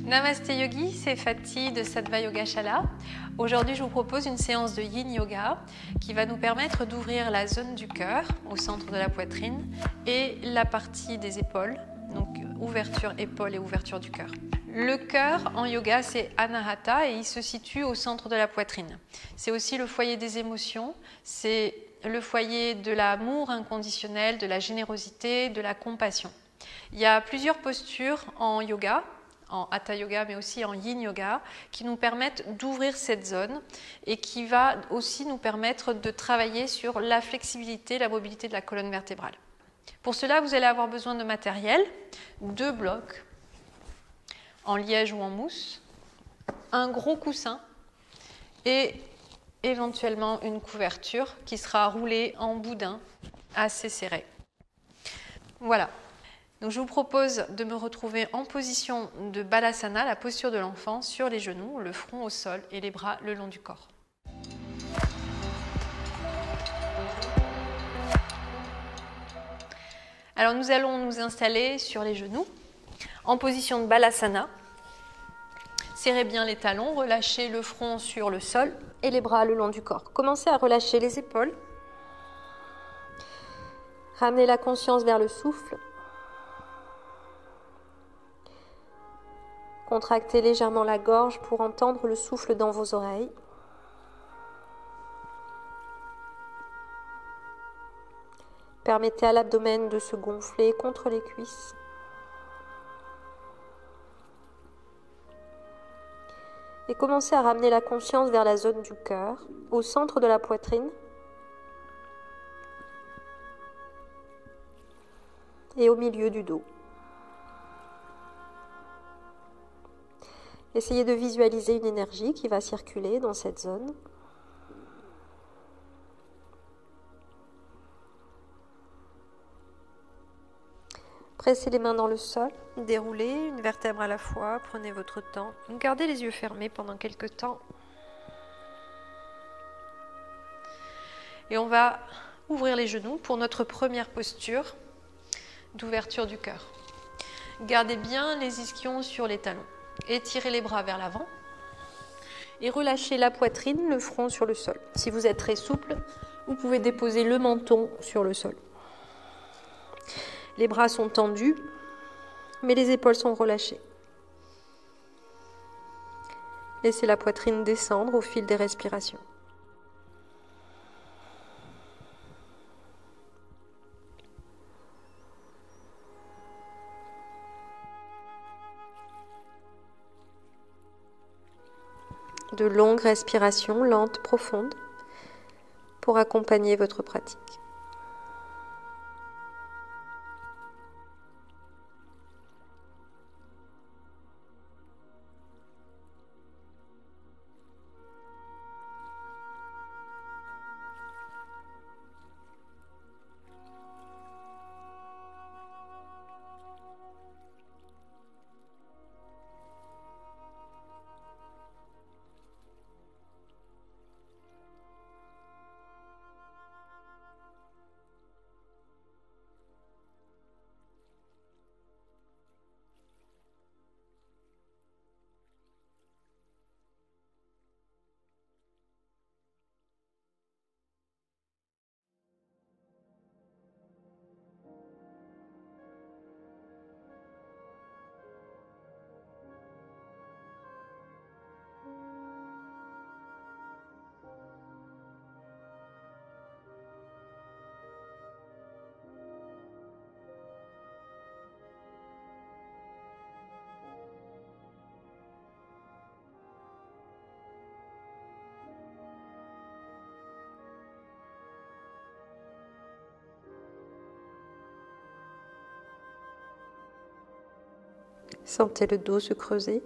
Namaste Yogi, c'est Fatih de Sattva Yogashala. Aujourd'hui, je vous propose une séance de Yin Yoga qui va nous permettre d'ouvrir la zone du cœur au centre de la poitrine et la partie des épaules, donc ouverture épaules et ouverture du cœur. Le cœur en yoga, c'est Anahata et il se situe au centre de la poitrine. C'est aussi le foyer des émotions, c'est le foyer de l'amour inconditionnel, de la générosité, de la compassion. Il y a plusieurs postures en yoga, en Hatha Yoga mais aussi en Yin Yoga, qui nous permettent d'ouvrir cette zone et qui va aussi nous permettre de travailler sur la flexibilité, la mobilité de la colonne vertébrale. Pour cela, vous allez avoir besoin de matériel, 2 blocs en liège ou en mousse, un gros coussin et éventuellement une couverture qui sera roulée en boudin assez serré. Voilà. Donc je vous propose de me retrouver en position de Balasana, la posture de l'enfant, sur les genoux, le front au sol et les bras le long du corps. Alors nous allons nous installer sur les genoux, en position de Balasana. Serrez bien les talons, relâchez le front sur le sol et les bras le long du corps. Commencez à relâcher les épaules. Ramenez la conscience vers le souffle. Contractez légèrement la gorge pour entendre le souffle dans vos oreilles. Permettez à l'abdomen de se gonfler contre les cuisses. Et commencez à ramener la conscience vers la zone du cœur, au centre de la poitrine. Et au milieu du dos. Essayez de visualiser une énergie qui va circuler dans cette zone. Pressez les mains dans le sol, déroulez une vertèbre à la fois, prenez votre temps. Gardez les yeux fermés pendant quelques temps. Et on va ouvrir les genoux pour notre première posture d'ouverture du cœur. Gardez bien les ischions sur les talons. Étirez les bras vers l'avant et relâchez la poitrine, le front sur le sol. Si vous êtes très souple, vous pouvez déposer le menton sur le sol. Les bras sont tendus, mais les épaules sont relâchées. Laissez la poitrine descendre au fil des respirations. De longues respirations lentes, profondes, pour accompagner votre pratique. Sentez le dos se creuser,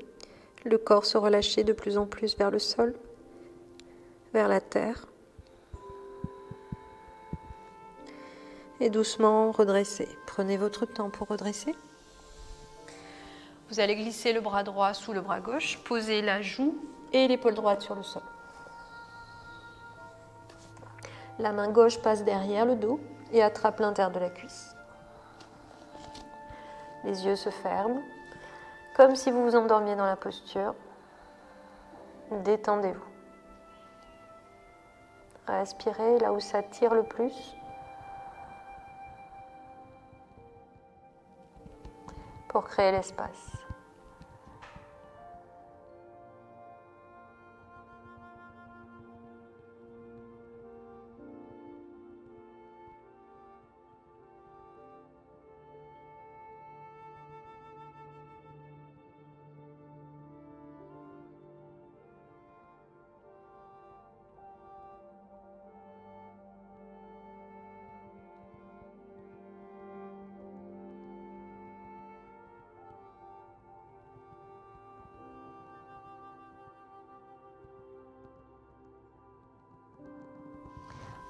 le corps se relâcher de plus en plus vers le sol, vers la terre. Et doucement redressez. Prenez votre temps pour redresser. Vous allez glisser le bras droit sous le bras gauche, poser la joue et l'épaule droite sur le sol. La main gauche passe derrière le dos et attrape l'intérieur de la cuisse. Les yeux se ferment. Comme si vous vous endormiez dans la posture. Détendez-vous. Respirez là où ça tire le plus. Pour créer l'espace.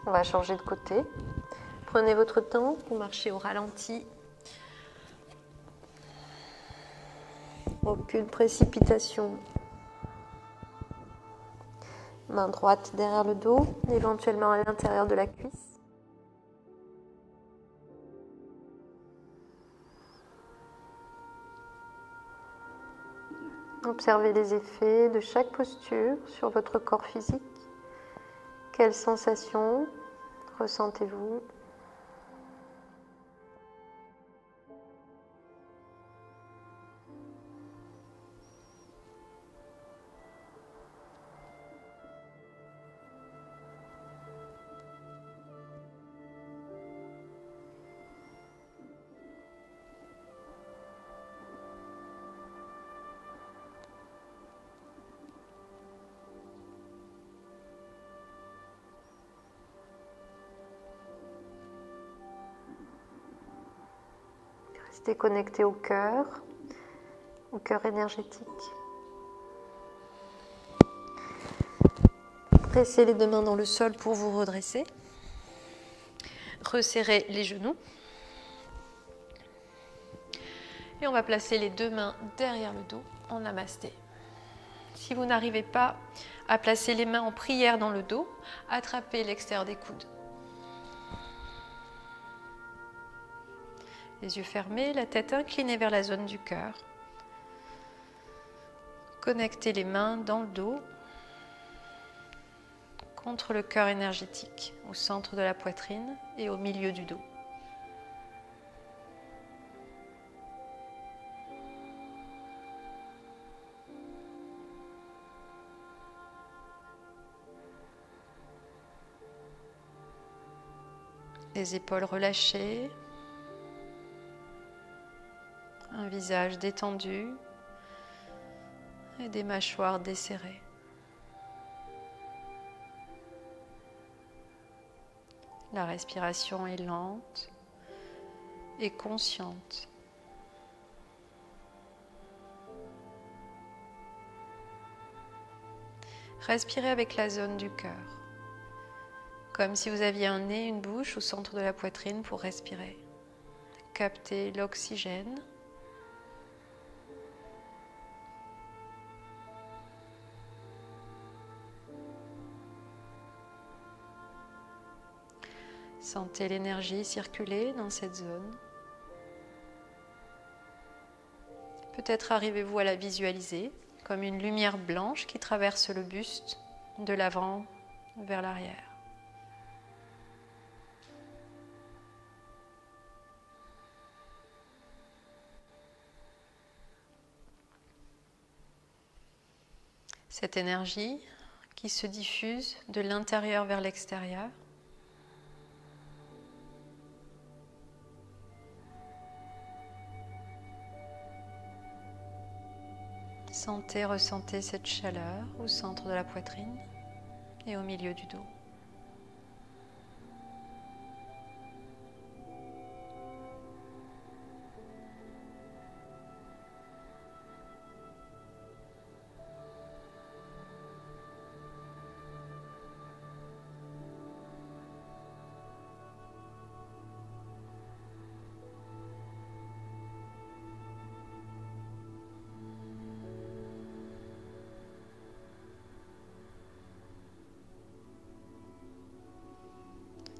On va changer de côté. Prenez votre temps pour marcher au ralenti. Aucune précipitation. Main droite derrière le dos, éventuellement à l'intérieur de la cuisse. Observez les effets de chaque posture sur votre corps physique. Quelles sensations ressentez-vous ? Restez connecté au cœur énergétique. Pressez les deux mains dans le sol pour vous redresser. Resserrez les genoux. Et on va placer les deux mains derrière le dos en namasté. Si vous n'arrivez pas à placer les mains en prière dans le dos, attrapez l'extérieur des coudes. Les yeux fermés, la tête inclinée vers la zone du cœur. Connectez les mains dans le dos, contre le cœur énergétique, au centre de la poitrine et au milieu du dos. Les épaules relâchées. Un visage détendu et des mâchoires desserrées. La respiration est lente et consciente. Respirez avec la zone du cœur, comme si vous aviez un nez, une bouche au centre de la poitrine pour respirer. Captez l'oxygène. Sentez l'énergie circuler dans cette zone. Peut-être arrivez-vous à la visualiser comme une lumière blanche qui traverse le buste de l'avant vers l'arrière. Cette énergie qui se diffuse de l'intérieur vers l'extérieur. Sentez, ressentez cette chaleur au centre de la poitrine et au milieu du dos.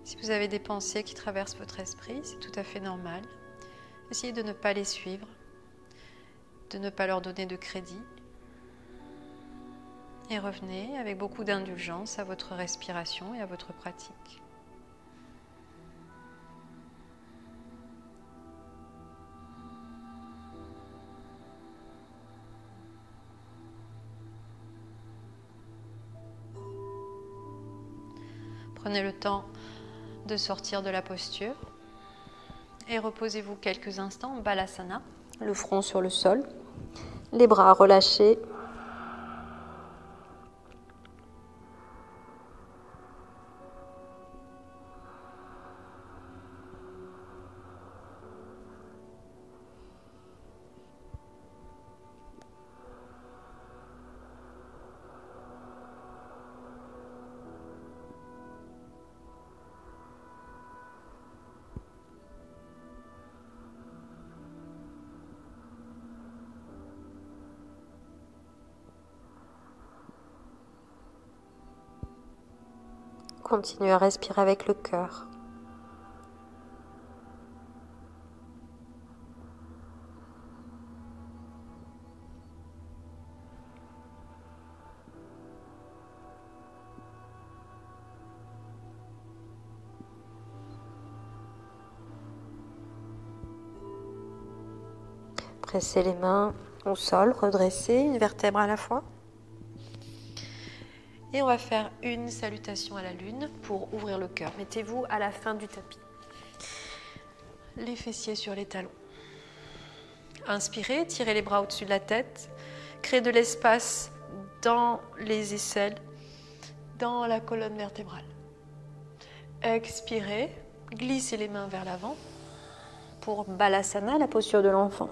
Si vous avez des pensées qui traversent votre esprit, c'est tout à fait normal. Essayez de ne pas les suivre, de ne pas leur donner de crédit. Et revenez avec beaucoup d'indulgence à votre respiration et à votre pratique. Prenez le temps de sortir de la posture et reposez-vous quelques instants en Balasana, le front sur le sol, les bras relâchés. Continuez à respirer avec le cœur. Pressez les mains au sol, redressez une vertèbre à la fois. Et on va faire une salutation à la lune pour ouvrir le cœur. Mettez-vous à la fin du tapis. Les fessiers sur les talons. Inspirez, tirez les bras au-dessus de la tête. Créez de l'espace dans les aisselles, dans la colonne vertébrale. Expirez, glissez les mains vers l'avant pour Balasana, la posture de l'enfant.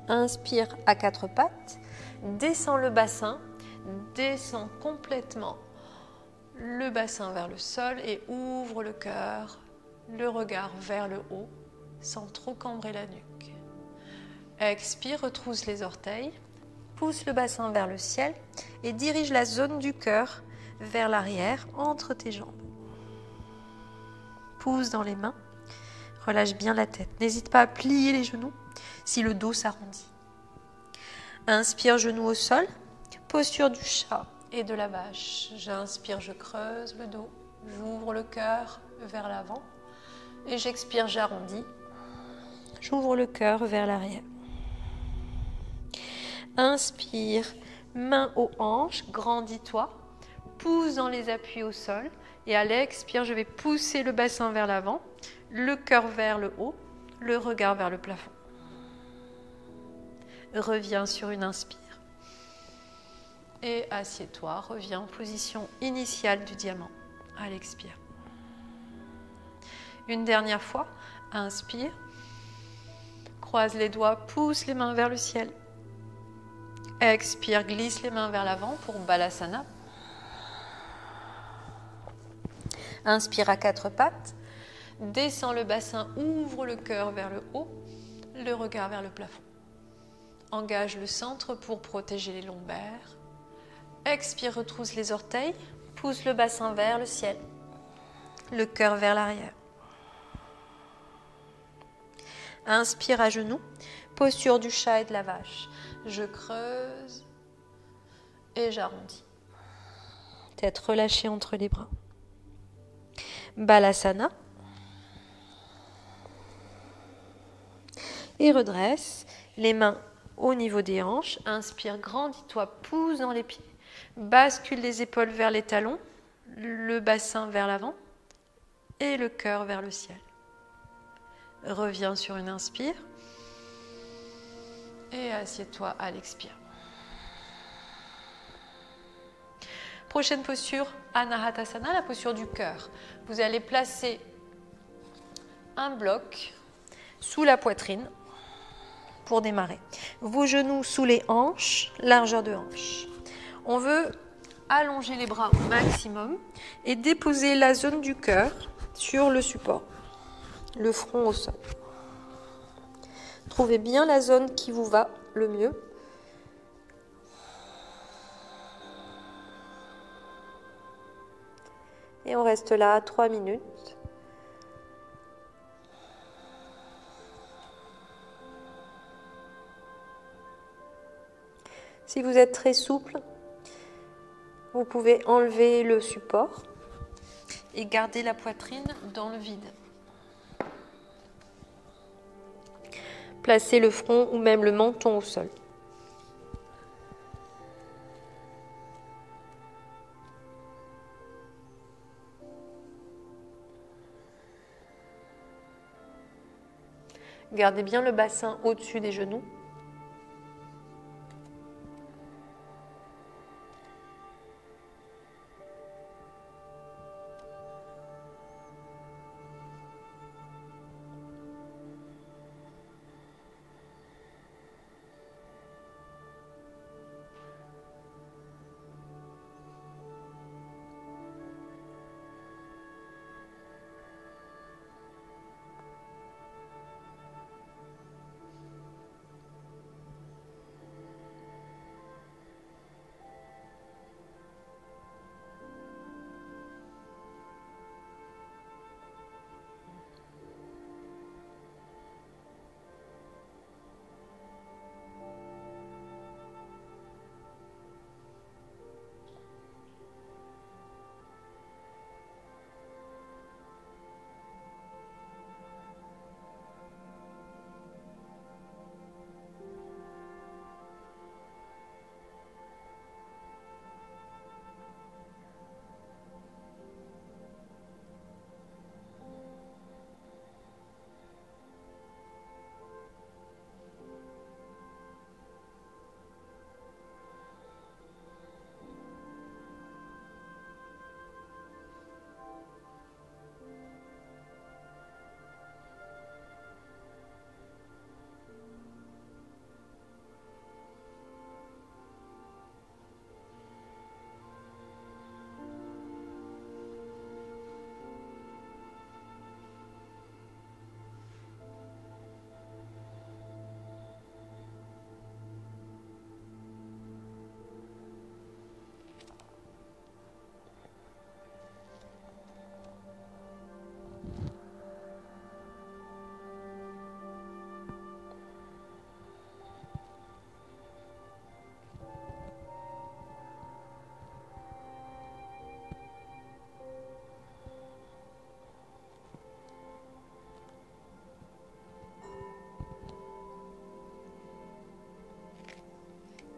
Inspire à quatre pattes, descend le bassin. Descends complètement le bassin vers le sol et ouvre le cœur, le regard vers le haut, sans trop cambrer la nuque. Expire, retrousse les orteils, pousse le bassin vers le ciel et dirige la zone du cœur vers l'arrière entre tes jambes. Pousse dans les mains, relâche bien la tête. N'hésite pas à plier les genoux si le dos s'arrondit. Inspire, genoux au sol. Posture du chat et de la vache. J'inspire, je creuse le dos, j'ouvre le cœur vers l'avant et j'expire, j'arrondis. J'ouvre le cœur vers l'arrière. Inspire, main aux hanches, grandis-toi, pousse dans les appuis au sol et à l'expire, je vais pousser le bassin vers l'avant, le cœur vers le haut, le regard vers le plafond. Reviens sur une inspire. Et assieds-toi, reviens en position initiale du diamant à l'expire. Une dernière fois, inspire, croise les doigts, pousse les mains vers le ciel. Expire, glisse les mains vers l'avant pour Balasana. Inspire à quatre pattes, descends le bassin, ouvre le cœur vers le haut, le regard vers le plafond. Engage le centre pour protéger les lombaires. Expire, retrousse les orteils, pousse le bassin vers le ciel, le cœur vers l'arrière. Inspire à genoux, posture du chat et de la vache. Je creuse et j'arrondis. Tête relâchée entre les bras. Balasana. Et redresse les mains au niveau des hanches. Inspire, grandis-toi, pousse dans les pieds. Bascule les épaules vers les talons, le bassin vers l'avant et le cœur vers le ciel. Reviens sur une inspire et assieds-toi à l'expire. Prochaine posture, Anahatasana, la posture du cœur. Vous allez placer un bloc sous la poitrine pour démarrer. Vos genoux sous les hanches, largeur de hanche. On veut allonger les bras au maximum et déposer la zone du cœur sur le support, le front au sol. Trouvez bien la zone qui vous va le mieux. Et on reste là 3 minutes. Si vous êtes très souple, vous pouvez enlever le support et garder la poitrine dans le vide. Placez le front ou même le menton au sol. Gardez bien le bassin au-dessus des genoux.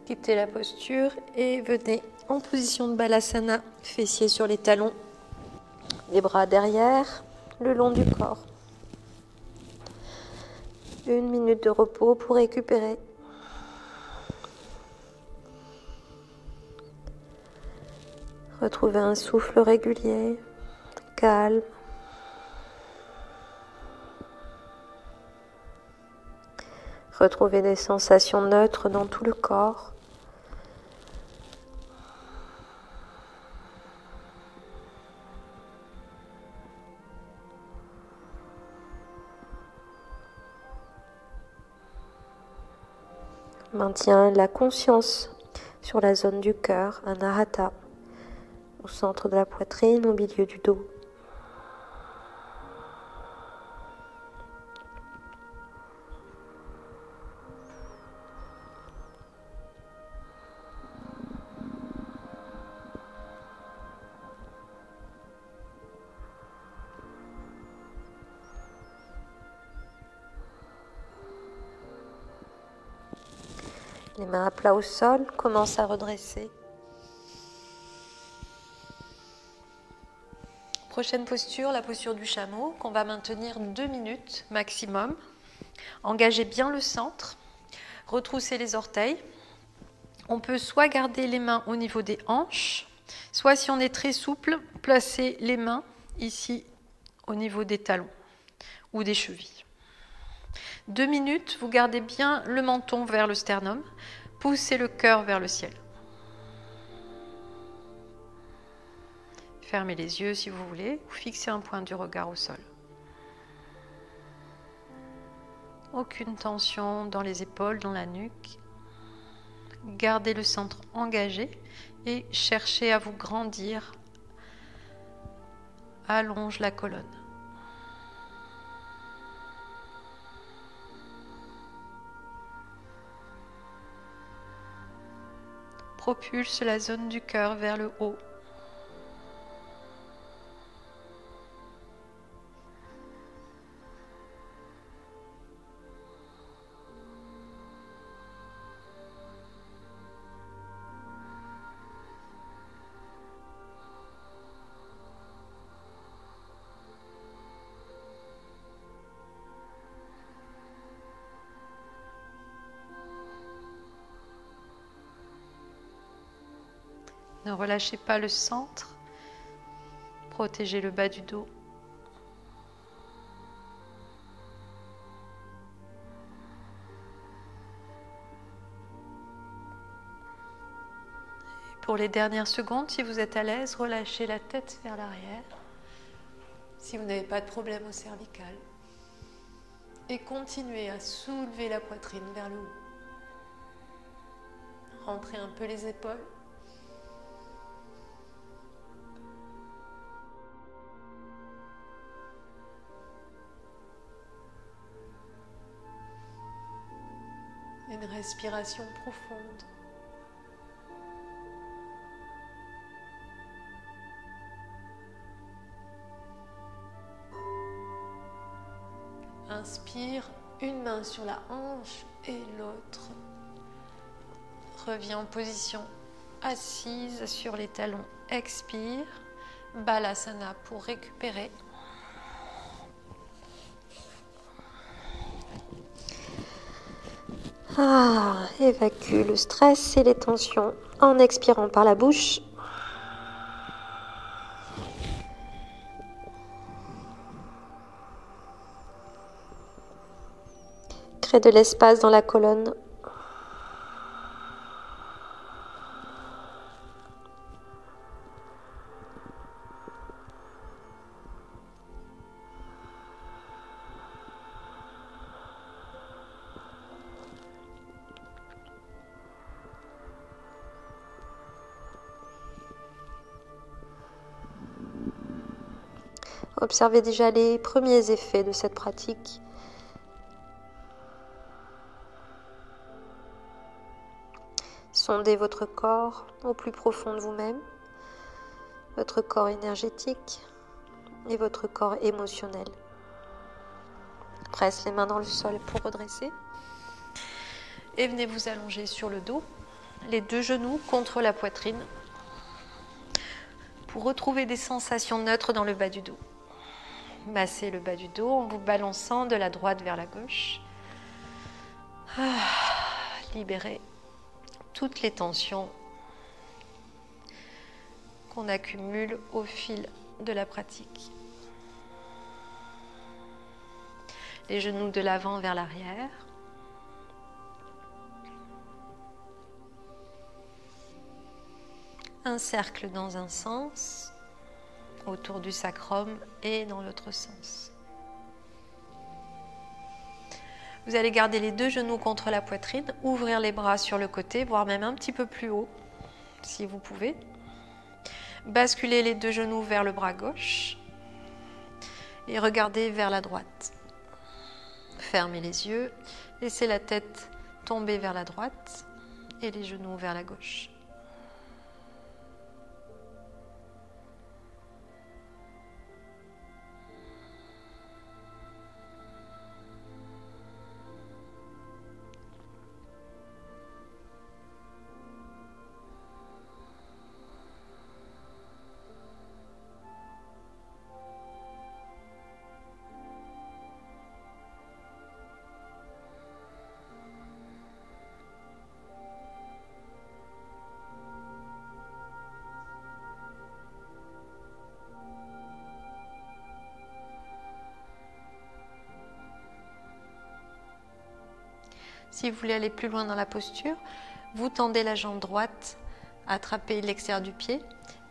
Quittez la posture et venez en position de Balasana, fessiers sur les talons, les bras derrière, le long du corps. 1 minute de repos pour récupérer. Retrouvez un souffle régulier, calme. Retrouvez des sensations neutres dans tout le corps. Maintiens la conscience sur la zone du cœur, Anahata, au centre de la poitrine, au milieu du dos. Les mains à plat au sol, commence à redresser. Prochaine posture, la posture du chameau, qu'on va maintenir 2 minutes maximum. Engagez bien le centre, retroussez les orteils. On peut soit garder les mains au niveau des hanches, soit si on est très souple, placer les mains ici au niveau des talons ou des chevilles. 2 minutes, vous gardez bien le menton vers le sternum, poussez le cœur vers le ciel. Fermez les yeux si vous voulez, ou fixez un point du regard au sol. Aucune tension dans les épaules, dans la nuque. Gardez le centre engagé et cherchez à vous grandir. Allonge la colonne. propulse la zone du cœur vers le haut. Ne relâchez pas le centre, protégez le bas du dos. Et pour les dernières secondes, si vous êtes à l'aise, relâchez la tête vers l'arrière, si vous n'avez pas de problème au cervical. Et continuez à soulever la poitrine vers le haut. Rentrez un peu les épaules. Une respiration profonde. Inspire, une main sur la hanche et l'autre. Reviens en position assise sur les talons. Expire. Balasana pour récupérer. Évacue le stress et les tensions en expirant par la bouche. Crée de l'espace dans la colonne. Observez déjà les premiers effets de cette pratique. Sondez votre corps au plus profond de vous-même, votre corps énergétique et votre corps émotionnel. Presse les mains dans le sol pour redresser. Et venez vous allonger sur le dos, les deux genoux contre la poitrine, pour retrouver des sensations neutres dans le bas du dos. Massez le bas du dos en vous balançant de la droite vers la gauche. Libérez toutes les tensions qu'on accumule au fil de la pratique. Les genoux de l'avant vers l'arrière. Un cercle dans un sens, autour du sacrum et dans l'autre sens. Vous allez garder les deux genoux contre la poitrine, ouvrir les bras sur le côté, voire même un petit peu plus haut, si vous pouvez. Basculez les deux genoux vers le bras gauche et regardez vers la droite. Fermez les yeux, laissez la tête tomber vers la droite et les genoux vers la gauche. Si vous voulez aller plus loin dans la posture, vous tendez la jambe droite, attrapez l'extérieur du pied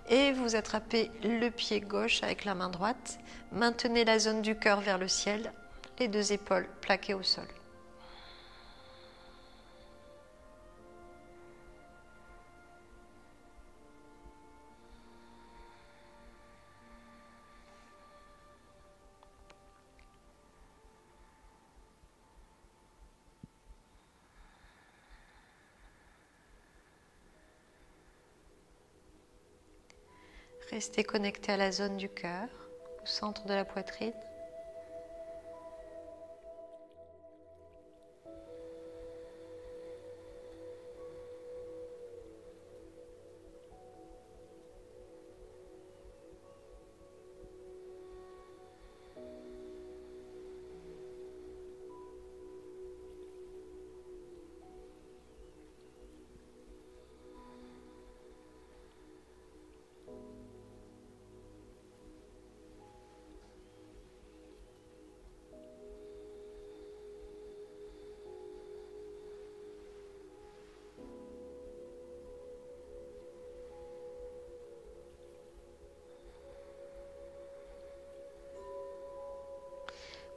et vous attrapez le pied gauche avec la main droite. Maintenez la zone du cœur vers le ciel, les deux épaules plaquées au sol. Restez connecté à la zone du cœur, au centre de la poitrine.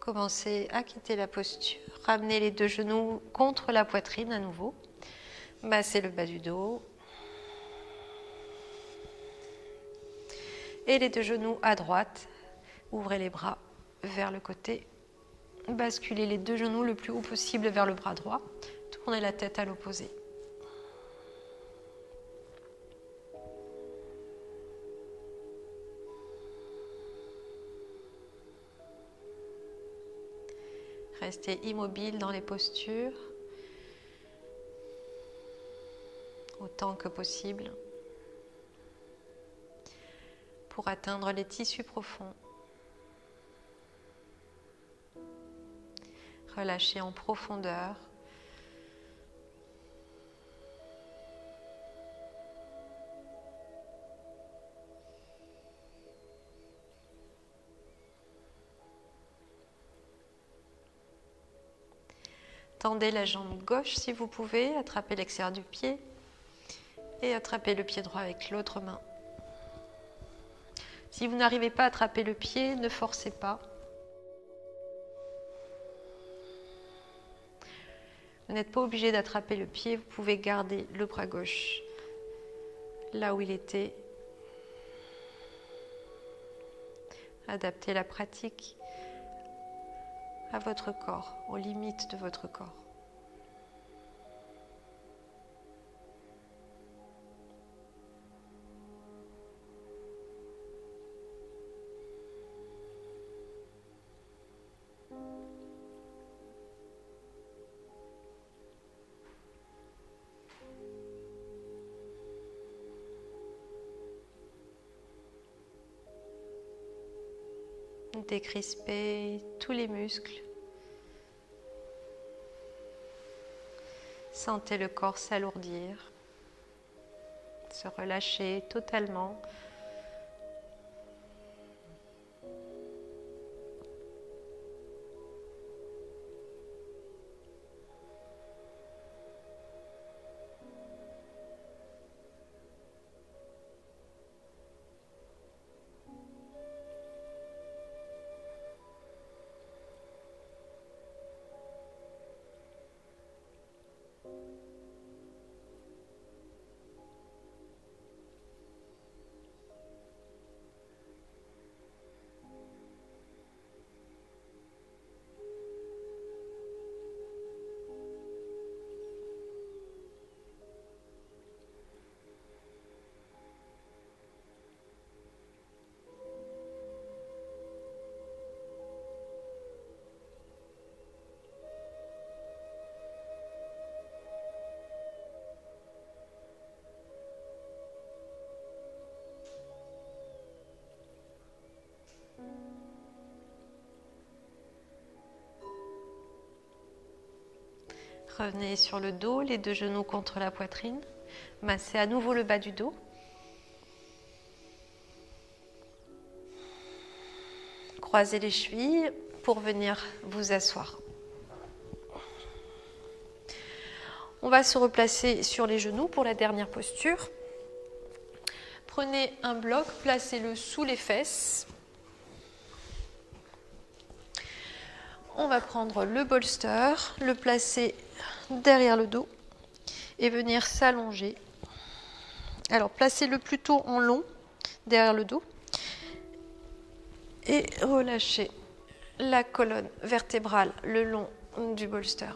Commencez à quitter la posture. Ramenez les deux genoux contre la poitrine à nouveau. Massez le bas du dos. Et les deux genoux à droite. Ouvrez les bras vers le côté. Basculez les deux genoux le plus haut possible vers le bras droit. Tournez la tête à l'opposé. Restez immobile dans les postures autant que possible pour atteindre les tissus profonds. Relâchez en profondeur. Tendez la jambe gauche si vous pouvez, attrapez l'extérieur du pied et attrapez le pied droit avec l'autre main. Si vous n'arrivez pas à attraper le pied, ne forcez pas. Vous n'êtes pas obligé d'attraper le pied, vous pouvez garder le bras gauche là où il était. Adaptez la pratique à votre corps, aux limites de votre corps. Décrispez tous les muscles. Sentez le corps s'alourdir, se relâcher totalement. Revenez sur le dos, les deux genoux contre la poitrine. Massez à nouveau le bas du dos. Croisez les chevilles pour venir vous asseoir. On va se replacer sur les genoux pour la dernière posture. Prenez un bloc, placez-le sous les fesses. On va prendre le bolster, le placer derrière le dos et venir s'allonger. Alors, placez-le plutôt en long derrière le dos et relâchez la colonne vertébrale le long du bolster.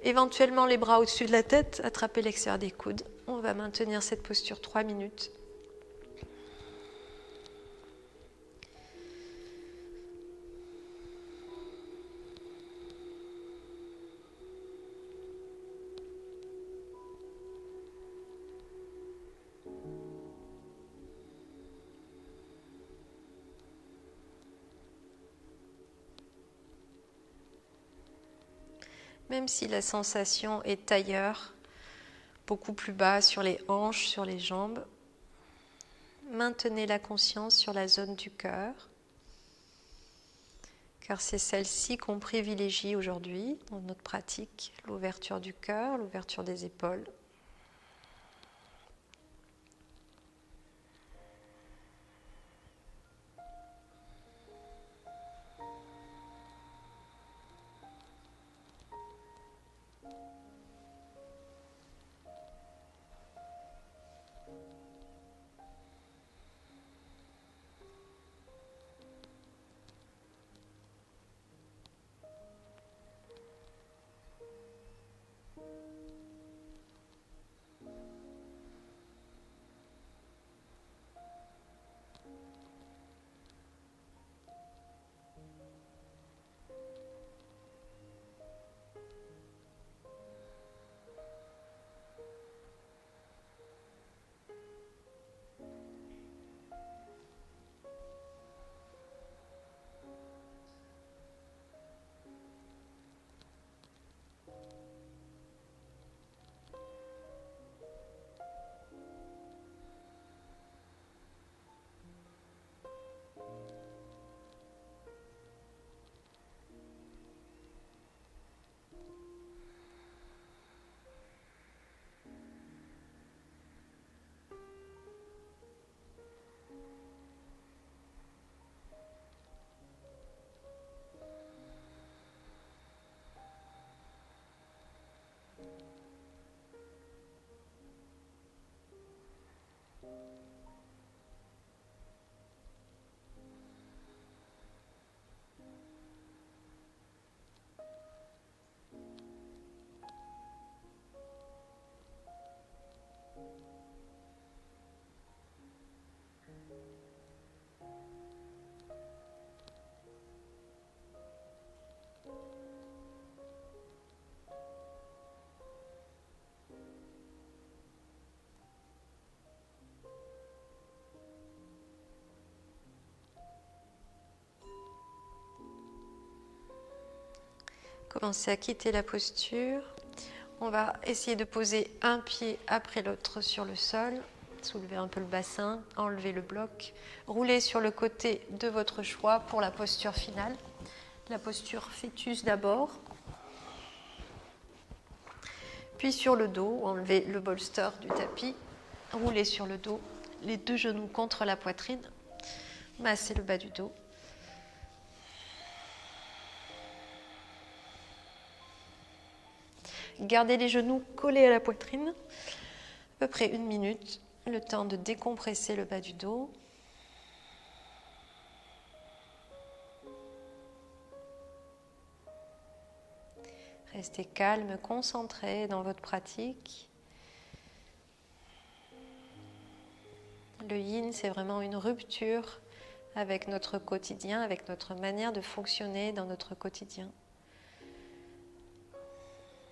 Éventuellement, les bras au-dessus de la tête, attrapez l'extérieur des coudes. On va maintenir cette posture 3 minutes. même si la sensation est ailleurs, beaucoup plus bas sur les hanches, sur les jambes. Maintenez la conscience sur la zone du cœur, car c'est celle-ci qu'on privilégie aujourd'hui dans notre pratique, l'ouverture du cœur, l'ouverture des épaules. Commencez à quitter la posture. On va essayer de poser un pied après l'autre sur le sol. Soulevez un peu le bassin, enlevez le bloc. Roulez sur le côté de votre choix pour la posture finale. La posture fœtus d'abord. Puis sur le dos, enlevez le bolster du tapis. Roulez sur le dos, les deux genoux contre la poitrine. Massez le bas du dos. Gardez les genoux collés à la poitrine, à peu près 1 minute, le temps de décompresser le bas du dos. Restez calme, concentré dans votre pratique. Le yin, c'est vraiment une rupture avec notre quotidien, avec notre manière de fonctionner dans notre quotidien.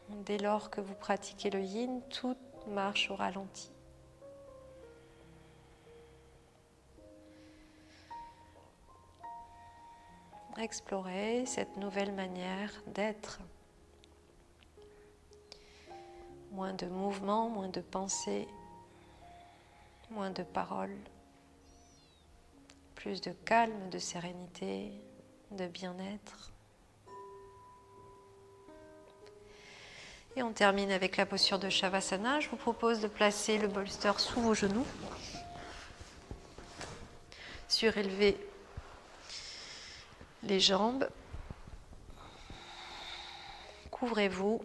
Dès lors que vous pratiquez le yin, tout marche au ralenti. Explorez cette nouvelle manière d'être. Moins de mouvement, moins de pensée, moins de paroles, plus de calme, de sérénité, de bien-être. Et on termine avec la posture de Shavasana. Je vous propose de placer le bolster sous vos genoux. Surélevez les jambes. Couvrez-vous,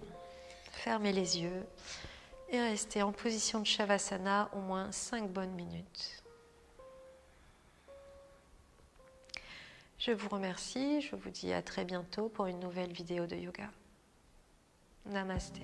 fermez les yeux et restez en position de Shavasana au moins 5 bonnes minutes. Je vous remercie, je vous dis à très bientôt pour une nouvelle vidéo de yoga. Namasté.